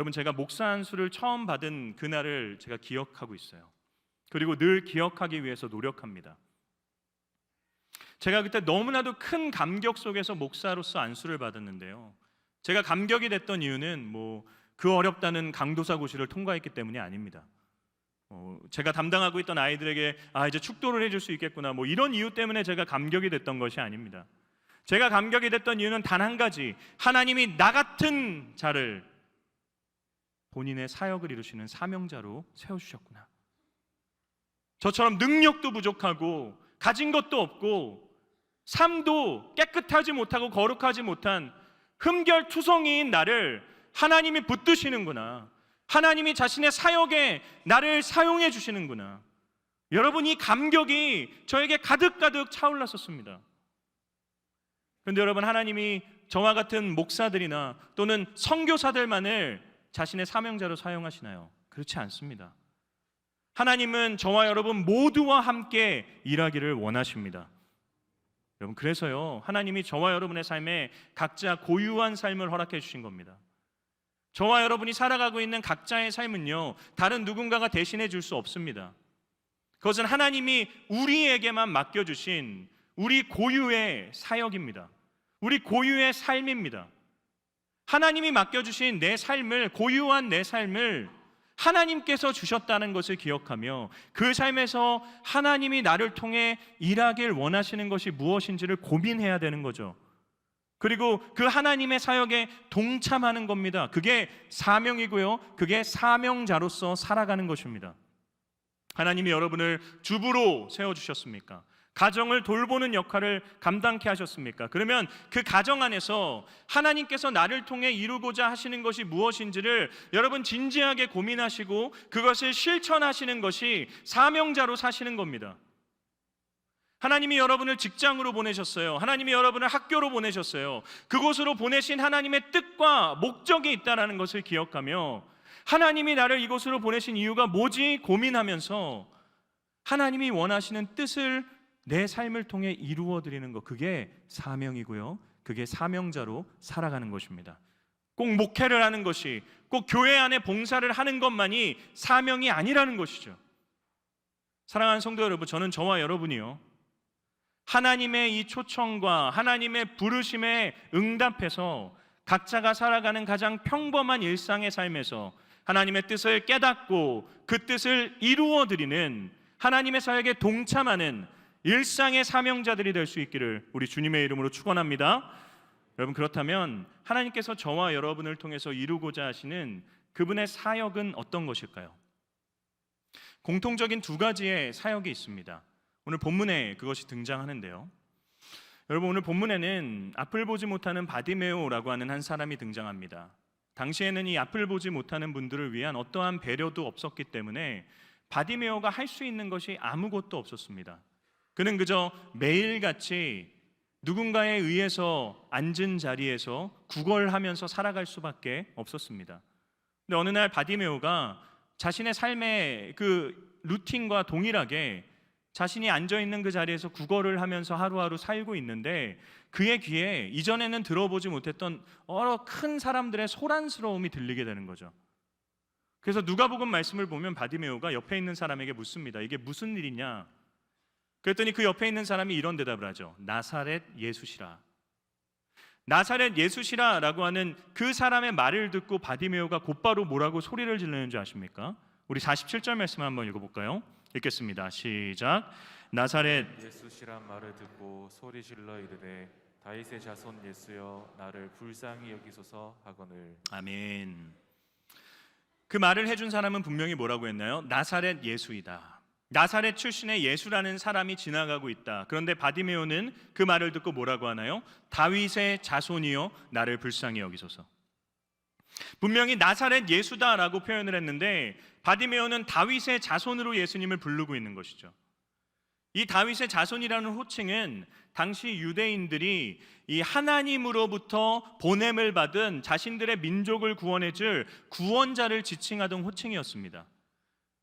여러분, 제가 목사 안수를 처음 받은 그날을 제가 기억하고 있어요. 그리고 늘 기억하기 위해서 노력합니다. 제가 그때 너무나도 큰 감격 속에서 목사로서 안수를 받았는데요, 제가 감격이 됐던 이유는 그 어렵다는 강도사고시를 통과했기 때문이 아닙니다. 제가 담당하고 있던 아이들에게 이제 축도를 해줄 수 있겠구나, 이런 이유 때문에 제가 감격이 됐던 것이 아닙니다. 제가 감격이 됐던 이유는 단 한 가지, 하나님이 나 같은 자를 본인의 사역을 이루시는 사명자로 세워주셨구나. 저처럼 능력도 부족하고 가진 것도 없고 삶도 깨끗하지 못하고 거룩하지 못한 흠결투성이인 나를 하나님이 붙드시는구나. 하나님이 자신의 사역에 나를 사용해 주시는구나. 여러분, 이 감격이 저에게 가득가득 차올랐었습니다. 그런데 여러분, 하나님이 저와 같은 목사들이나 또는 선교사들만을 자신의 사명자로 사용하시나요? 그렇지 않습니다. 하나님은 저와 여러분 모두와 함께 일하기를 원하십니다. 여러분, 그래서요, 하나님이 저와 여러분의 삶에 각자 고유한 삶을 허락해 주신 겁니다. 저와 여러분이 살아가고 있는 각자의 삶은요, 다른 누군가가 대신해 줄 수 없습니다. 그것은 하나님이 우리에게만 맡겨주신 우리 고유의 사역입니다. 우리 고유의 삶입니다. 하나님이 맡겨주신 내 삶을, 고유한 내 삶을 하나님께서 주셨다는 것을 기억하며 그 삶에서 하나님이 나를 통해 일하길 원하시는 것이 무엇인지를 고민해야 되는 거죠. 그리고 그 하나님의 사역에 동참하는 겁니다. 그게 사명이고요, 그게 사명자로서 살아가는 것입니다. 하나님이 여러분을 주부로 세워주셨습니까? 가정을 돌보는 역할을 감당케 하셨습니까? 그러면 그 가정 안에서 하나님께서 나를 통해 이루고자 하시는 것이 무엇인지를 여러분 진지하게 고민하시고 그것을 실천하시는 것이 사명자로 사시는 겁니다. 하나님이 여러분을 직장으로 보내셨어요. 하나님이 여러분을 학교로 보내셨어요. 그곳으로 보내신 하나님의 뜻과 목적이 있다는 것을 기억하며 하나님이 나를 이곳으로 보내신 이유가 뭐지? 고민하면서 하나님이 원하시는 뜻을 내 삶을 통해 이루어드리는 것, 그게 사명이고요, 그게 사명자로 살아가는 것입니다. 꼭 목회를 하는 것이, 꼭 교회 안에 봉사를 하는 것만이 사명이 아니라는 것이죠. 사랑하는 성도 여러분, 저는 저와 여러분이요, 하나님의 이 초청과 하나님의 부르심에 응답해서 각자가 살아가는 가장 평범한 일상의 삶에서 하나님의 뜻을 깨닫고 그 뜻을 이루어드리는, 하나님의 사역에 동참하는 일상의 사명자들이 될 수 있기를 우리 주님의 이름으로 축원합니다. 여러분, 그렇다면 하나님께서 저와 여러분을 통해서 이루고자 하시는 그분의 사역은 어떤 것일까요? 공통적인 두 가지의 사역이 있습니다. 오늘 본문에 그것이 등장하는데요, 여러분, 오늘 본문에는 앞을 보지 못하는 바디메오라고 하는 한 사람이 등장합니다. 당시에는 이 앞을 보지 못하는 분들을 위한 어떠한 배려도 없었기 때문에 바디메오가 할 수 있는 것이 아무것도 없었습니다. 그는 그저 매일같이 누군가에 의해서 앉은 자리에서 구걸하면서 살아갈 수밖에 없었습니다. 근데 어느 날 바디메오가 자신의 삶의 그 루틴과 동일하게 자신이 앉아있는 그 자리에서 구걸을 하면서 하루하루 살고 있는데 그의 귀에 이전에는 들어보지 못했던 여러 큰 사람들의 소란스러움이 들리게 되는 거죠. 그래서 누가복음 말씀을 보면 바디메오가 옆에 있는 사람에게 묻습니다. 이게 무슨 일이냐? 그랬더니 그 옆에 있는 사람이 이런 대답을 하죠. 나사렛 예수시라. 나사렛 예수시라 라고 하는 그 사람의 말을 듣고 바디메오가 곧바로 뭐라고 소리를 지르는 줄 아십니까? 우리 47절 말씀 한번 읽어볼까요? 읽겠습니다. 시작. 나사렛 예수시란 말을 듣고 소리 질러 이르되 다윗의 자손 예수여 나를 불쌍히 여기소서 하거늘. 아멘. 그 말을 해준 사람은 분명히 뭐라고 했나요? 나사렛 예수이다. 나사렛 출신의 예수라는 사람이 지나가고 있다. 그런데 바디메오는 그 말을 듣고 뭐라고 하나요? 다윗의 자손이여 나를 불쌍히 여기소서. 분명히 나사렛 예수다라고 표현을 했는데 바디메오는 다윗의 자손으로 예수님을 부르고 있는 것이죠. 이 다윗의 자손이라는 호칭은 당시 유대인들이 이 하나님으로부터 보냄을 받은 자신들의 민족을 구원해줄 구원자를 지칭하던 호칭이었습니다.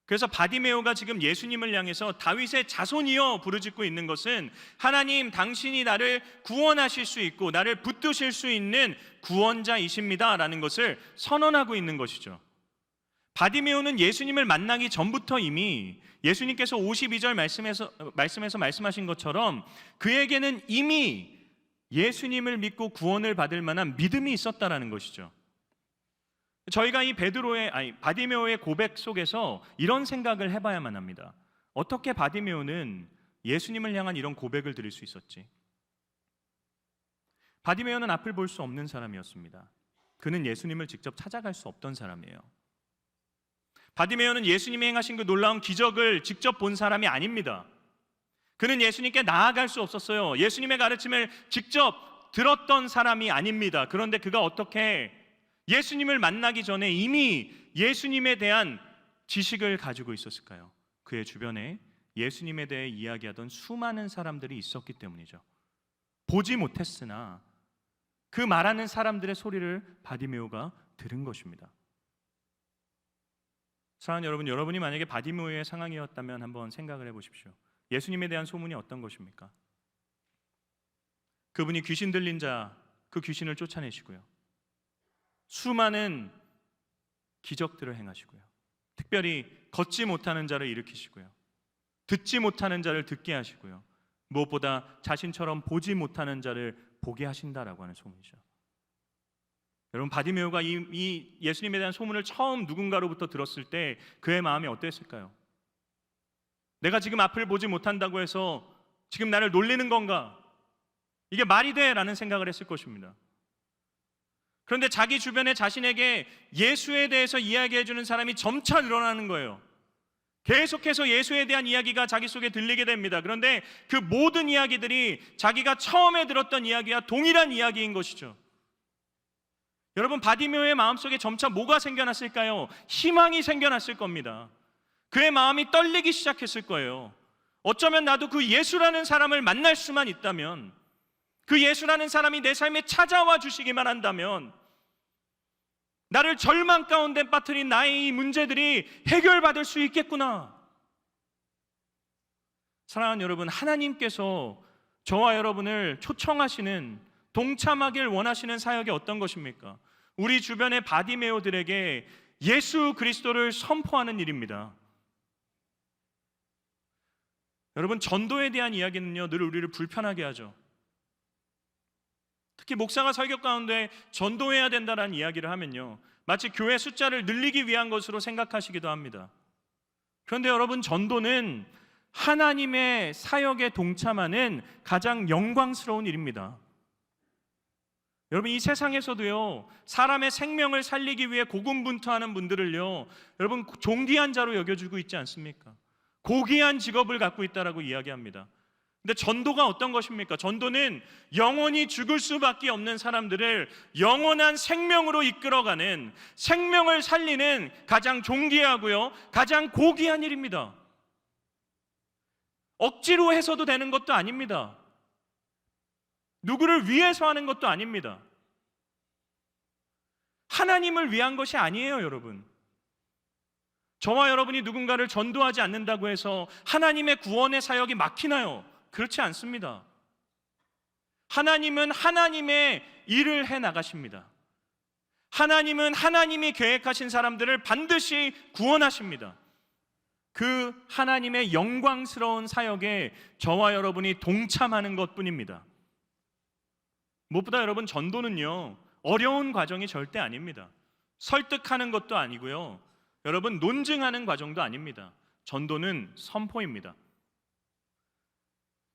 그래서 바디메오가 지금 예수님을 향해서 다윗의 자손이여 부르짖고 있는 것은 하나님, 당신이 나를 구원하실 수 있고 나를 붙드실 수 있는 구원자이십니다 라는 것을 선언하고 있는 것이죠. 바디메오는 예수님을 만나기 전부터 이미 예수님께서 52절 말씀에서 말씀하신 것처럼 그에게는 이미 예수님을 믿고 구원을 받을 만한 믿음이 있었다라는 것이죠. 저희가 이 바디메오의 고백 속에서 이런 생각을 해봐야만 합니다. 어떻게 바디메오는 예수님을 향한 이런 고백을 드릴 수 있었지? 바디메오는 앞을 볼 수 없는 사람이었습니다. 그는 예수님을 직접 찾아갈 수 없던 사람이에요. 바디메오는 예수님이 행하신 그 놀라운 기적을 직접 본 사람이 아닙니다. 그는 예수님께 나아갈 수 없었어요. 예수님의 가르침을 직접 들었던 사람이 아닙니다. 그런데 그가 어떻게 예수님을 만나기 전에 이미 예수님에 대한 지식을 가지고 있었을까요? 그의 주변에 예수님에 대해 이야기하던 수많은 사람들이 있었기 때문이죠. 보지 못했으나 그 말하는 사람들의 소리를 바디메오가 들은 것입니다. 사랑하는 여러분, 여러분이 만약에 바디메오의 상황이었다면 한번 생각을 해보십시오. 예수님에 대한 소문이 어떤 것입니까? 그분이 귀신 들린 자, 그 귀신을 쫓아내시고요, 수많은 기적들을 행하시고요, 특별히 걷지 못하는 자를 일으키시고요, 듣지 못하는 자를 듣게 하시고요, 무엇보다 자신처럼 보지 못하는 자를 보게 하신다라고 하는 소문이죠. 여러분, 바디메오가 이 예수님에 대한 소문을 처음 누군가로부터 들었을 때 그의 마음이 어땠을까요? 내가 지금 앞을 보지 못한다고 해서 지금 나를 놀리는 건가? 이게 말이 돼? 라는 생각을 했을 것입니다. 그런데 자기 주변에 자신에게 예수에 대해서 이야기해 주는 사람이 점차 늘어나는 거예요. 계속해서 예수에 대한 이야기가 자기 속에 들리게 됩니다. 그런데 그 모든 이야기들이 자기가 처음에 들었던 이야기와 동일한 이야기인 것이죠. 여러분, 바디메오의 마음속에 점차 뭐가 생겨났을까요? 희망이 생겨났을 겁니다. 그의 마음이 떨리기 시작했을 거예요. 어쩌면 나도 그 예수라는 사람을 만날 수만 있다면, 그 예수라는 사람이 내 삶에 찾아와 주시기만 한다면 나를 절망 가운데 빠뜨린 나의 이 문제들이 해결받을 수 있겠구나. 사랑하는 여러분, 하나님께서 저와 여러분을 초청하시는, 동참하길 원하시는 사역이 어떤 것입니까? 우리 주변의 바디메오들에게 예수 그리스도를 선포하는 일입니다. 여러분, 전도에 대한 이야기는요, 늘 우리를 불편하게 하죠. 특히 목사가 설교 가운데 전도해야 된다는 이야기를 하면요, 마치 교회 숫자를 늘리기 위한 것으로 생각하시기도 합니다. 그런데 여러분, 전도는 하나님의 사역에 동참하는 가장 영광스러운 일입니다. 여러분, 이 세상에서도요, 사람의 생명을 살리기 위해 고군분투하는 분들을요, 여러분, 존귀한 자로 여겨주고 있지 않습니까? 고귀한 직업을 갖고 있다라고 이야기합니다. 근데 전도가 어떤 것입니까? 전도는 영원히 죽을 수밖에 없는 사람들을 영원한 생명으로 이끌어가는, 생명을 살리는 가장 존귀하고요, 가장 고귀한 일입니다. 억지로 해서도 되는 것도 아닙니다. 누구를 위해서 하는 것도 아닙니다. 하나님을 위한 것이 아니에요, 여러분. 저와 여러분이 누군가를 전도하지 않는다고 해서 하나님의 구원의 사역이 막히나요? 그렇지 않습니다. 하나님은 하나님의 일을 해 나가십니다. 하나님은 하나님이 계획하신 사람들을 반드시 구원하십니다. 그 하나님의 영광스러운 사역에 저와 여러분이 동참하는 것뿐입니다. 무엇보다 여러분, 전도는요, 어려운 과정이 절대 아닙니다. 설득하는 것도 아니고요, 여러분, 논증하는 과정도 아닙니다. 전도는 선포입니다.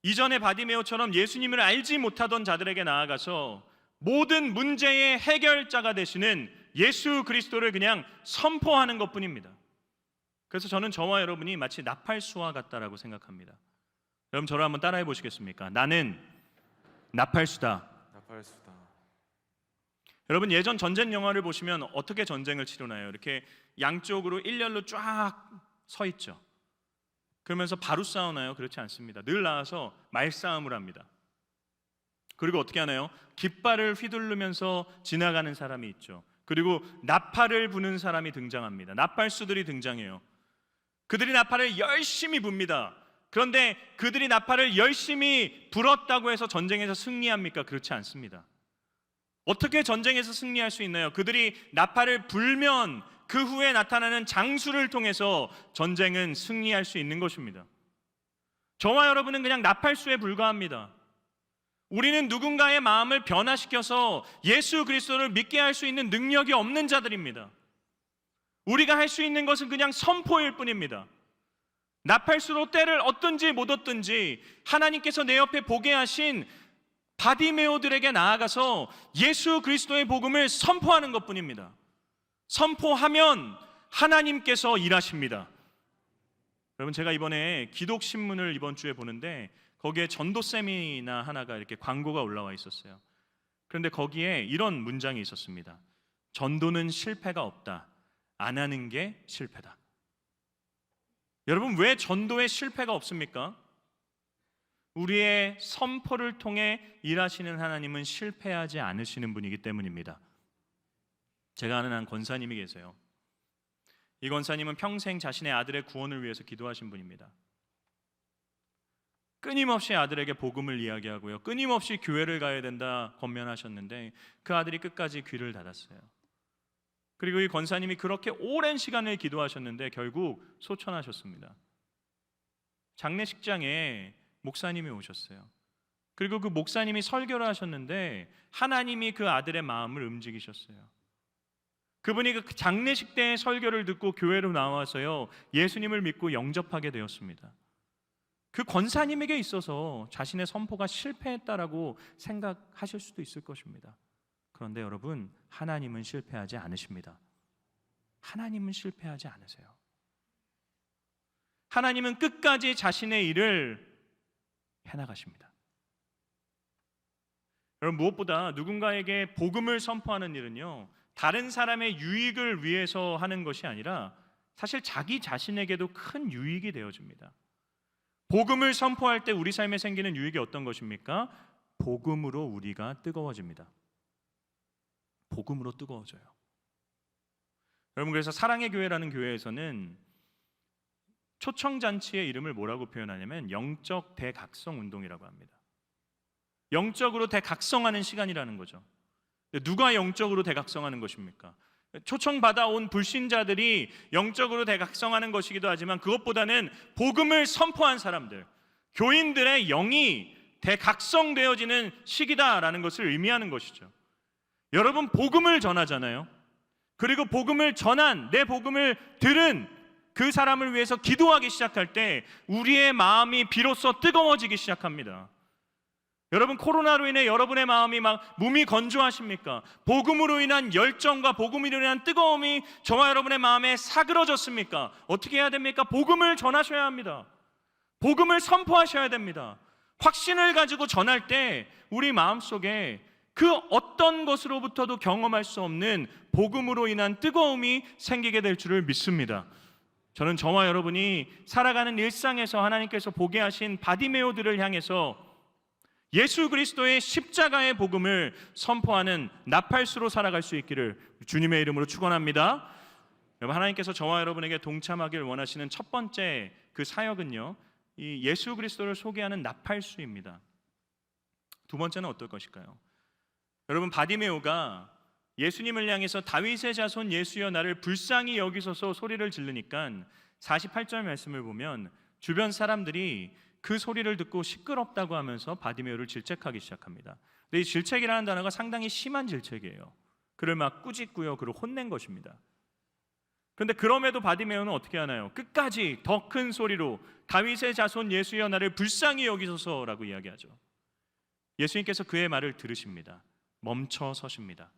이전의 바디메오처럼 예수님을 알지 못하던 자들에게 나아가서 모든 문제의 해결자가 되시는 예수 그리스도를 그냥 선포하는 것뿐입니다. 그래서 저는 저와 여러분이 마치 나팔수와 같다라고 생각합니다. 여러분, 저를 한번 따라해 보시겠습니까? 나는 나팔수다. 나팔수다. 여러분, 예전 전쟁 영화를 보시면 어떻게 전쟁을 치르나요? 이렇게 양쪽으로 일렬로 쫙 서 있죠. 그러면서 바로 싸우나요? 그렇지 않습니다. 늘 나와서 말싸움을 합니다. 그리고 어떻게 하나요? 깃발을 휘두르면서 지나가는 사람이 있죠. 그리고 나팔을 부는 사람이 등장합니다. 나팔수들이 등장해요. 그들이 나팔을 열심히 붑니다. 그런데 그들이 나팔을 열심히 불었다고 해서 전쟁에서 승리합니까? 그렇지 않습니다. 어떻게 전쟁에서 승리할 수 있나요? 그들이 나팔을 불면 그 후에 나타나는 장수를 통해서 전쟁은 승리할 수 있는 것입니다. 저와 여러분은 그냥 나팔수에 불과합니다. 우리는 누군가의 마음을 변화시켜서 예수 그리스도를 믿게 할 수 있는 능력이 없는 자들입니다. 우리가 할 수 있는 것은 그냥 선포일 뿐입니다. 나팔수로 때를 얻든지 못 얻든지 하나님께서 내 옆에 보게 하신 바디메오들에게 나아가서 예수 그리스도의 복음을 선포하는 것뿐입니다. 선포하면 하나님께서 일하십니다. 여러분, 제가 이번에 기독신문을 이번 주에 보는데 거기에 전도 세미나 하나가 이렇게 광고가 올라와 있었어요. 그런데 거기에 이런 문장이 있었습니다. 전도는 실패가 없다. 안 하는 게 실패다. 여러분, 왜 전도에 실패가 없습니까? 우리의 선포를 통해 일하시는 하나님은 실패하지 않으시는 분이기 때문입니다. 제가 아는 한 권사님이 계세요. 이 권사님은 평생 자신의 아들의 구원을 위해서 기도하신 분입니다. 끊임없이 아들에게 복음을 이야기하고요, 끊임없이 교회를 가야 된다 권면하셨는데 그 아들이 끝까지 귀를 닫았어요. 그리고 이 권사님이 그렇게 오랜 시간을 기도하셨는데 결국 소천하셨습니다. 장례식장에 목사님이 오셨어요. 그리고 그 목사님이 설교를 하셨는데 하나님이 그 아들의 마음을 움직이셨어요. 그분이 그 장례식 때의 설교를 듣고 교회로 나와서요, 예수님을 믿고 영접하게 되었습니다. 그 권사님에게 있어서 자신의 선포가 실패했다라고 생각하실 수도 있을 것입니다. 그런데 여러분, 하나님은 실패하지 않으십니다. 하나님은 실패하지 않으세요. 하나님은 끝까지 자신의 일을 해나가십니다. 여러분, 무엇보다 누군가에게 복음을 선포하는 일은요, 다른 사람의 유익을 위해서 하는 것이 아니라 사실 자기 자신에게도 큰 유익이 되어집니다. 복음을 선포할 때 우리 삶에 생기는 유익이 어떤 것입니까? 복음으로 우리가 뜨거워집니다. 복음으로 뜨거워져요. 여러분, 그래서 사랑의 교회라는 교회에서는 초청잔치의 이름을 뭐라고 표현하냐면 영적 대각성 운동이라고 합니다. 영적으로 대각성하는 시간이라는 거죠. 누가 영적으로 대각성하는 것입니까? 초청받아온 불신자들이 영적으로 대각성하는 것이기도 하지만 그것보다는 복음을 선포한 사람들, 교인들의 영이 대각성되어지는 시기다라는 것을 의미하는 것이죠. 여러분, 복음을 전하잖아요. 그리고 복음을 전한, 내 복음을 들은 그 사람을 위해서 기도하기 시작할 때 우리의 마음이 비로소 뜨거워지기 시작합니다. 여러분, 코로나로 인해 여러분의 마음이 막 몸이 건조하십니까? 복음으로 인한 열정과 복음으로 인한 뜨거움이 저와 여러분의 마음에 사그러졌습니까? 어떻게 해야 됩니까? 복음을 전하셔야 합니다. 복음을 선포하셔야 됩니다. 확신을 가지고 전할 때 우리 마음속에 그 어떤 것으로부터도 경험할 수 없는 복음으로 인한 뜨거움이 생기게 될 줄을 믿습니다. 저는 저와 여러분이 살아가는 일상에서 하나님께서 보게 하신 바디메오들을 향해서 예수 그리스도의 십자가의 복음을 선포하는 나팔수로 살아갈 수 있기를 주님의 이름으로 축원합니다. 여러분, 하나님께서 저와 여러분에게 동참하길 원하시는 첫 번째 그 사역은요, 이 예수 그리스도를 소개하는 나팔수입니다. 두 번째는 어떨 것일까요? 여러분, 바디메오가 예수님을 향해서 다윗의 자손 예수여 나를 불쌍히 여기소서 소리를 지르니까 48절 말씀을 보면 주변 사람들이 그 소리를 듣고 시끄럽다고 하면서 바디메오를 질책하기 시작합니다. 근데 이 질책이라는 단어가 상당히 심한 질책이에요. 그를 막 꾸짖고요, 그를 혼낸 것입니다. 그런데 그럼에도 바디메오는 어떻게 하나요? 끝까지 더 큰 소리로 다윗의 자손 예수여 나를 불쌍히 여기소서라고 이야기하죠. 예수님께서 그의 말을 들으십니다. 멈춰 서십니다.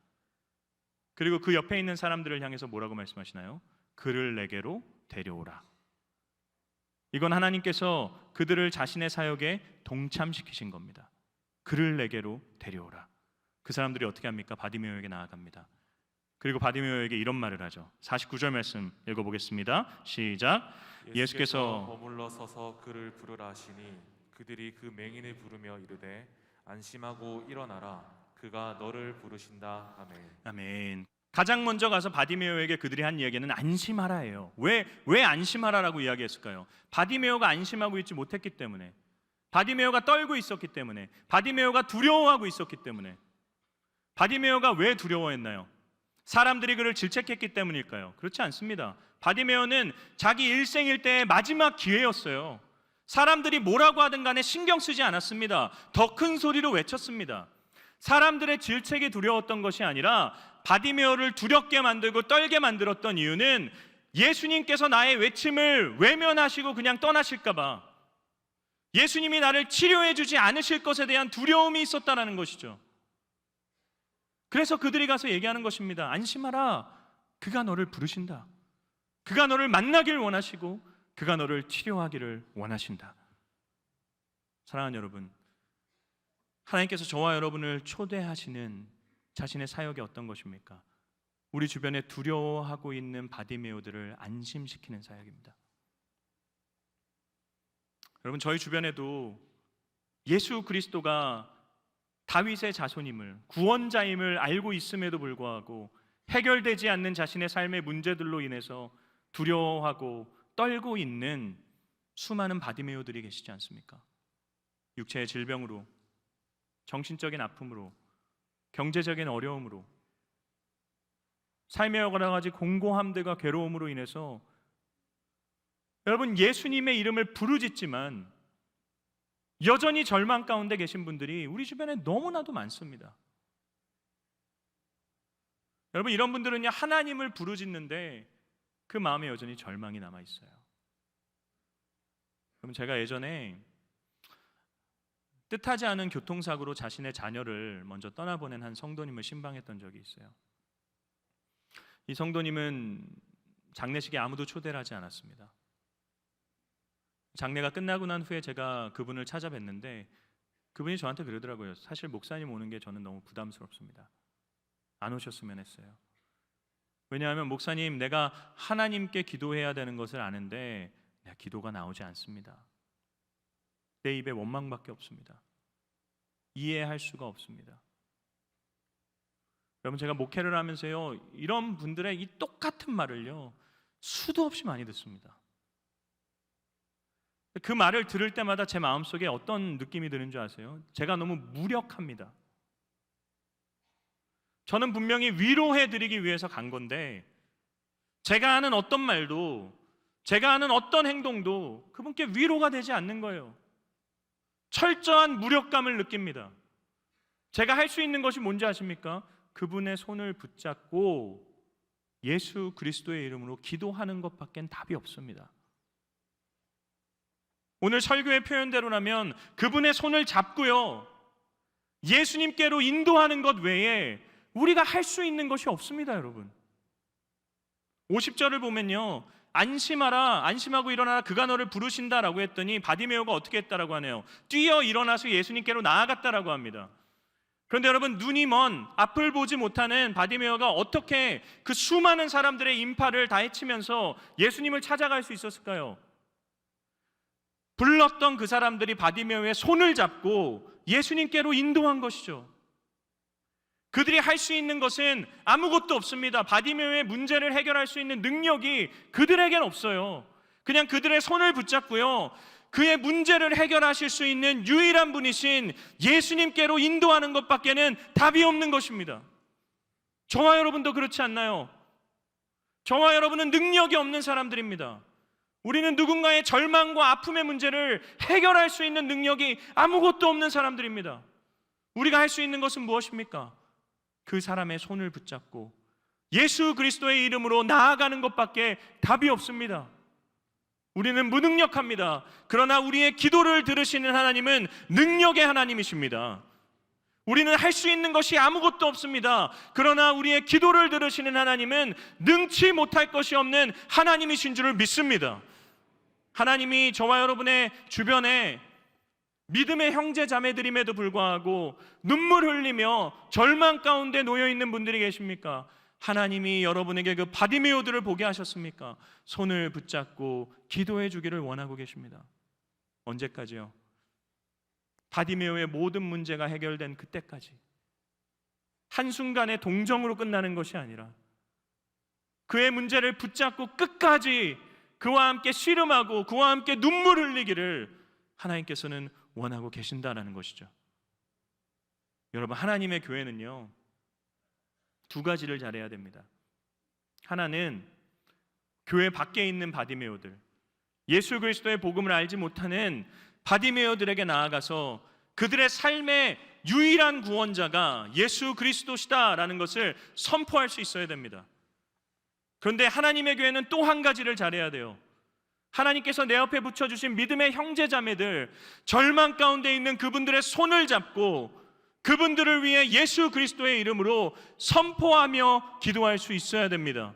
그리고 그 옆에 있는 사람들을 향해서 뭐라고 말씀하시나요? 그를 내게로 데려오라. 이건 하나님께서 그들을 자신의 사역에 동참시키신 겁니다. 그를 내게로 데려오라. 그 사람들이 어떻게 합니까? 바디메오에게 나아갑니다. 그리고 바디메오에게 이런 말을 하죠. 49절 말씀 읽어보겠습니다. 시작. 예수께서 머물러 서서 그를 부르라 하시니 그들이 그 맹인을 부르며 이르되 안심하고 일어나라 그가 너를 부르신다. 아멘. 아멘. 가장 먼저 가서 바디메오에게 그들이 한 이야기는 안심하라예요. 왜 안심하라라고 이야기했을까요? 바디메오가 안심하고 있지 못했기 때문에, 바디메오가 떨고 있었기 때문에, 바디메오가 두려워하고 있었기 때문에. 바디메오가 왜 두려워했나요? 사람들이 그를 질책했기 때문일까요? 그렇지 않습니다. 바디메오는 자기 일생일 때의 마지막 기회였어요. 사람들이 뭐라고 하든 간에 신경 쓰지 않았습니다. 더 큰 소리로 외쳤습니다. 사람들의 질책이 두려웠던 것이 아니라 바디메오를 두렵게 만들고 떨게 만들었던 이유는 예수님께서 나의 외침을 외면하시고 그냥 떠나실까 봐, 예수님이 나를 치료해 주지 않으실 것에 대한 두려움이 있었다는 것이죠. 그래서 그들이 가서 얘기하는 것입니다. 안심하라. 그가 너를 부르신다. 그가 너를 만나길 원하시고 그가 너를 치료하기를 원하신다. 사랑하는 여러분, 하나님께서 저와 여러분을 초대하시는 자신의 사역이 어떤 것입니까? 우리 주변에 두려워하고 있는 바디메오들을 안심시키는 사역입니다. 여러분, 저희 주변에도 예수 그리스도가 다윗의 자손임을, 구원자임을 알고 있음에도 불구하고 해결되지 않는 자신의 삶의 문제들로 인해서 두려워하고 떨고 있는 수많은 바디메오들이 계시지 않습니까? 육체의 질병으로, 정신적인 아픔으로, 경제적인 어려움으로, 삶의 여러 가지 공고함들과 괴로움으로 인해서 여러분, 예수님의 이름을 부르짖지만 여전히 절망 가운데 계신 분들이 우리 주변에 너무나도 많습니다. 여러분, 이런 분들은요, 하나님을 부르짖는데 그 마음에 여전히 절망이 남아 있어요. 그럼 제가 예전에 뜻하지 않은 교통사고로 자신의 자녀를 먼저 떠나보낸 한 성도님을 신방했던 적이 있어요. 이 성도님은 장례식에 아무도 초대를 하지 않았습니다. 장례가 끝나고 난 후에 제가 그분을 찾아뵀는데 그분이 저한테 그러더라고요. 사실 목사님 오는 게 저는 너무 부담스럽습니다. 안 오셨으면 했어요. 왜냐하면 목사님, 내가 하나님께 기도해야 되는 것을 아는데 내가 기도가 나오지 않습니다. 내 입에 원망밖에 없습니다. 이해할 수가 없습니다. 여러분, 제가 목회를 하면서요, 이런 분들의 이 똑같은 말을요, 수도 없이 많이 듣습니다. 그 말을 들을 때마다 제 마음속에 어떤 느낌이 드는 줄 아세요? 제가 너무 무력합니다. 저는 분명히 위로해드리기 위해서 간 건데 제가 하는 어떤 말도, 제가 하는 어떤 행동도 그분께 위로가 되지 않는 거예요. 철저한 무력감을 느낍니다. 제가 할 수 있는 것이 뭔지 아십니까? 그분의 손을 붙잡고 예수 그리스도의 이름으로 기도하는 것밖엔 답이 없습니다. 오늘 설교의 표현대로라면 그분의 손을 잡고요, 예수님께로 인도하는 것 외에 우리가 할 수 있는 것이 없습니다. 여러분, 50절을 보면요, 안심하라, 안심하고 일어나라, 그가 너를 부르신다라고 했더니 바디메오가 어떻게 했다라고 하네요. 뛰어 일어나서 예수님께로 나아갔다라고 합니다. 그런데 여러분, 눈이 먼, 앞을 보지 못하는 바디메오가 어떻게 그 수많은 사람들의 인파를 다 헤치면서 예수님을 찾아갈 수 있었을까요? 불렀던 그 사람들이 바디메오의 손을 잡고 예수님께로 인도한 것이죠. 그들이 할 수 있는 것은 아무것도 없습니다. 바디메오의 문제를 해결할 수 있는 능력이 그들에겐 없어요. 그냥 그들의 손을 붙잡고요, 그의 문제를 해결하실 수 있는 유일한 분이신 예수님께로 인도하는 것밖에는 답이 없는 것입니다. 저와 여러분도 그렇지 않나요? 저와 여러분은 능력이 없는 사람들입니다. 우리는 누군가의 절망과 아픔의 문제를 해결할 수 있는 능력이 아무것도 없는 사람들입니다. 우리가 할 수 있는 것은 무엇입니까? 그 사람의 손을 붙잡고 예수 그리스도의 이름으로 나아가는 것밖에 답이 없습니다. 우리는 무능력합니다. 그러나 우리의 기도를 들으시는 하나님은 능력의 하나님이십니다. 우리는 할 수 있는 것이 아무것도 없습니다. 그러나 우리의 기도를 들으시는 하나님은 능치 못할 것이 없는 하나님이신 줄을 믿습니다. 하나님이 저와 여러분의 주변에 믿음의 형제 자매들임에도 불구하고 눈물 흘리며 절망 가운데 놓여있는 분들이 계십니까? 하나님이 여러분에게 그 바디메오들을 보게 하셨습니까? 손을 붙잡고 기도해 주기를 원하고 계십니다. 언제까지요? 바디메오의 모든 문제가 해결된 그때까지. 한순간에 동정으로 끝나는 것이 아니라 그의 문제를 붙잡고 끝까지 그와 함께 씨름하고 그와 함께 눈물 흘리기를 하나님께서는 원하고 계신다라는 것이죠. 여러분, 하나님의 교회는요, 두 가지를 잘해야 됩니다. 하나는 교회 밖에 있는 바디메오들, 예수 그리스도의 복음을 알지 못하는 바디메오들에게 나아가서 그들의 삶의 유일한 구원자가 예수 그리스도시다라는 것을 선포할 수 있어야 됩니다. 그런데 하나님의 교회는 또 한 가지를 잘해야 돼요. 하나님께서 내 옆에 붙여주신 믿음의 형제자매들, 절망 가운데 있는 그분들의 손을 잡고 그분들을 위해 예수 그리스도의 이름으로 선포하며 기도할 수 있어야 됩니다.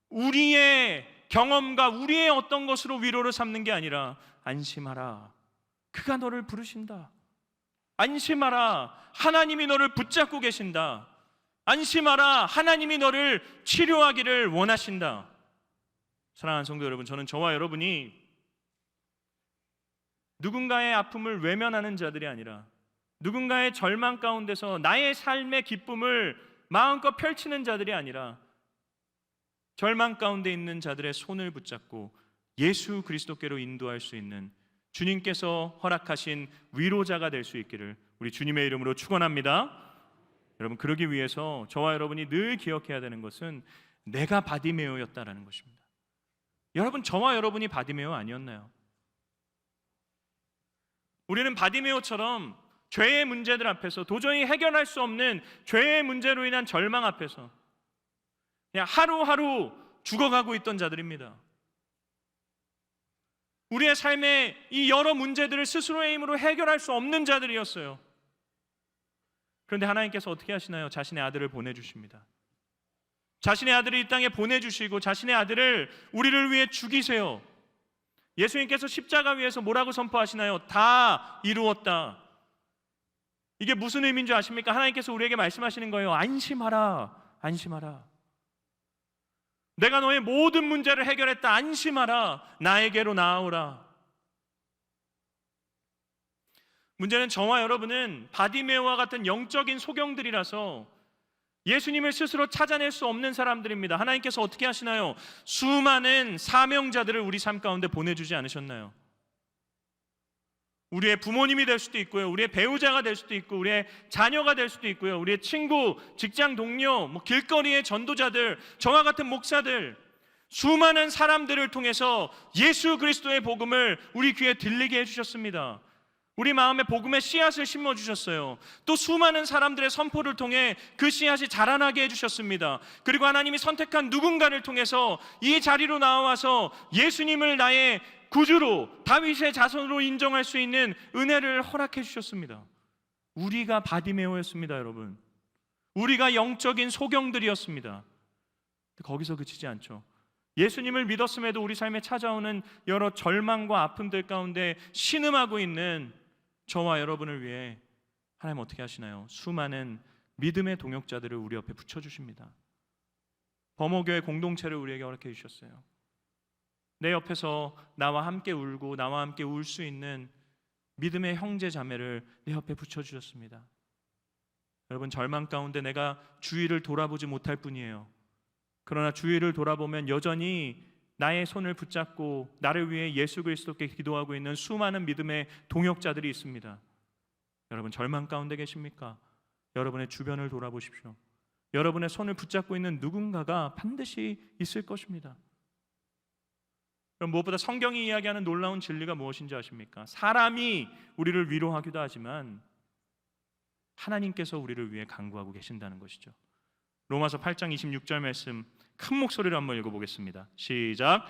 우리의 경험과 우리의 어떤 것으로 위로를 삼는 게 아니라 안심하라, 그가 너를 부르신다. 안심하라, 하나님이 너를 붙잡고 계신다. 안심하라, 하나님이 너를 치료하기를 원하신다. 사랑하는 성도 여러분, 저는 저와 여러분이 누군가의 아픔을 외면하는 자들이 아니라 누군가의 절망 가운데서 나의 삶의 기쁨을 마음껏 펼치는 자들이 아니라 절망 가운데 있는 자들의 손을 붙잡고 예수 그리스도께로 인도할 수 있는 주님께서 허락하신 위로자가 될 수 있기를 우리 주님의 이름으로 축원합니다. 여러분, 그러기 위해서 저와 여러분이 늘 기억해야 되는 것은 내가 바디메오였다라는 것입니다. 여러분, 저와 여러분이 바디메오 아니었나요? 우리는 바디메오처럼 죄의 문제들 앞에서, 도저히 해결할 수 없는 죄의 문제로 인한 절망 앞에서 그냥 하루하루 죽어가고 있던 자들입니다. 우리의 삶의 이 여러 문제들을 스스로의 힘으로 해결할 수 없는 자들이었어요. 그런데 하나님께서 어떻게 하시나요? 자신의 아들을 보내주십니다. 자신의 아들을 이 땅에 보내주시고 자신의 아들을 우리를 위해 죽이세요. 예수님께서 십자가 위에서 뭐라고 선포하시나요? 다 이루었다. 이게 무슨 의미인 줄 아십니까? 하나님께서 우리에게 말씀하시는 거예요. 안심하라, 안심하라. 내가 너의 모든 문제를 해결했다. 안심하라. 나에게로 나아오라. 문제는 저와 여러분은 바디메오와 같은 영적인 소경들이라서 예수님을 스스로 찾아낼 수 없는 사람들입니다. 하나님께서 어떻게 하시나요? 수많은 사명자들을 우리 삶 가운데 보내주지 않으셨나요? 우리의 부모님이 될 수도 있고요, 우리의 배우자가 될 수도 있고, 우리의 자녀가 될 수도 있고요, 우리의 친구, 직장 동료, 길거리의 전도자들, 저와 같은 목사들, 수많은 사람들을 통해서 예수 그리스도의 복음을 우리 귀에 들리게 해주셨습니다. 우리 마음에 복음의 씨앗을 심어주셨어요. 또 수많은 사람들의 선포를 통해 그 씨앗이 자라나게 해주셨습니다. 그리고 하나님이 선택한 누군가를 통해서 이 자리로 나와서 예수님을 나의 구주로, 다윗의 자손으로 인정할 수 있는 은혜를 허락해 주셨습니다. 우리가 바디메오였습니다, 여러분. 우리가 영적인 소경들이었습니다. 거기서 그치지 않죠. 예수님을 믿었음에도 우리 삶에 찾아오는 여러 절망과 아픔들 가운데 신음하고 있는 저와 여러분을 위해 하나님 어떻게 하시나요? 수많은 믿음의 동역자들을 우리 옆에 붙여주십니다. 범어교회 공동체를 우리에게 허락해 주셨어요. 내 옆에서 나와 함께 울고 나와 함께 울 수 있는 믿음의 형제 자매를 내 옆에 붙여주셨습니다. 여러분, 절망 가운데 내가 주위를 돌아보지 못할 뿐이에요. 그러나 주위를 돌아보면 여전히 나의 손을 붙잡고 나를 위해 예수 그리스도께 기도하고 있는 수많은 믿음의 동역자들이 있습니다. 여러분, 절망 가운데 계십니까? 여러분의 주변을 돌아보십시오. 여러분의 손을 붙잡고 있는 누군가가 반드시 있을 것입니다. 그럼 무엇보다 성경이 이야기하는 놀라운 진리가 무엇인지 아십니까? 사람이 우리를 위로하기도 하지만 하나님께서 우리를 위해 간구하고 계신다는 것이죠. 로마서 8장 26절 말씀 큰 목소리로 한번 읽어보겠습니다. 시작.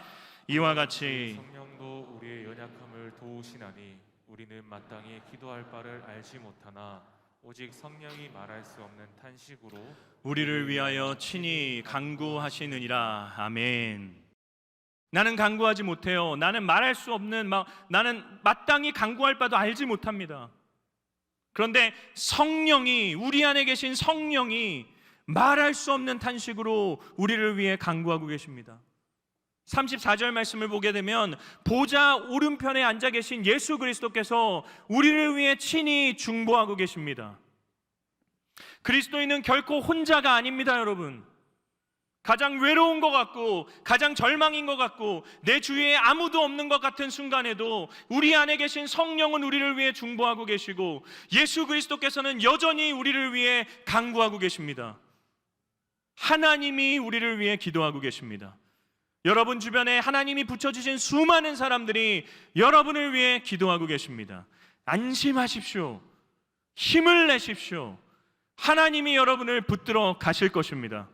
이와 같이 성령도 우리의 연약함을 도우시나니 우리는 마땅히 기도할 바를 알지 못하나 오직 성령이 말할 수 없는 탄식으로 우리를 위하여 친히 간구하시느니라. 아멘. 나는 간구하지 못해요. 나는 말할 수 없는, 나는 마땅히 간구할 바도 알지 못합니다. 그런데 성령이, 우리 안에 계신 성령이 말할 수 없는 탄식으로 우리를 위해 간구하고 계십니다. 34절 말씀을 보게 되면 보좌 오른편에 앉아 계신 예수 그리스도께서 우리를 위해 친히 중보하고 계십니다. 그리스도인은 결코 혼자가 아닙니다, 여러분. 가장 외로운 것 같고 가장 절망인 것 같고 내 주위에 아무도 없는 것 같은 순간에도 우리 안에 계신 성령은 우리를 위해 중보하고 계시고 예수 그리스도께서는 여전히 우리를 위해 간구하고 계십니다. 하나님이 우리를 위해 기도하고 계십니다. 여러분 주변에 하나님이 붙여주신 수많은 사람들이 여러분을 위해 기도하고 계십니다. 안심하십시오. 힘을 내십시오. 하나님이 여러분을 붙들어 가실 것입니다.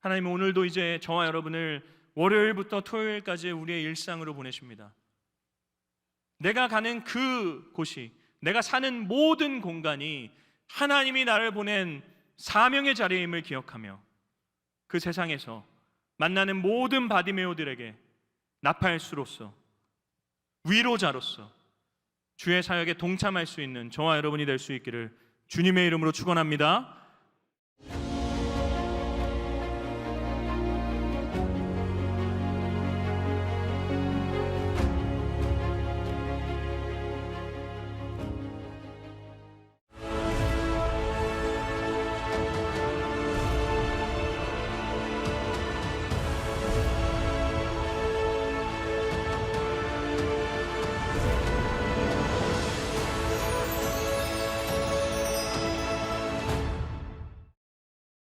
하나님은 오늘도 이제 저와 여러분을 월요일부터 토요일까지 우리의 일상으로 보내십니다. 내가 가는 그 곳이, 내가 사는 모든 공간이 하나님이 나를 보낸 사명의 자리임을 기억하며 그 세상에서 만나는 모든 바디메오들에게 나팔수로서, 위로자로서 주의 사역에 동참할 수 있는 저와 여러분이 될 수 있기를 주님의 이름으로 축원합니다.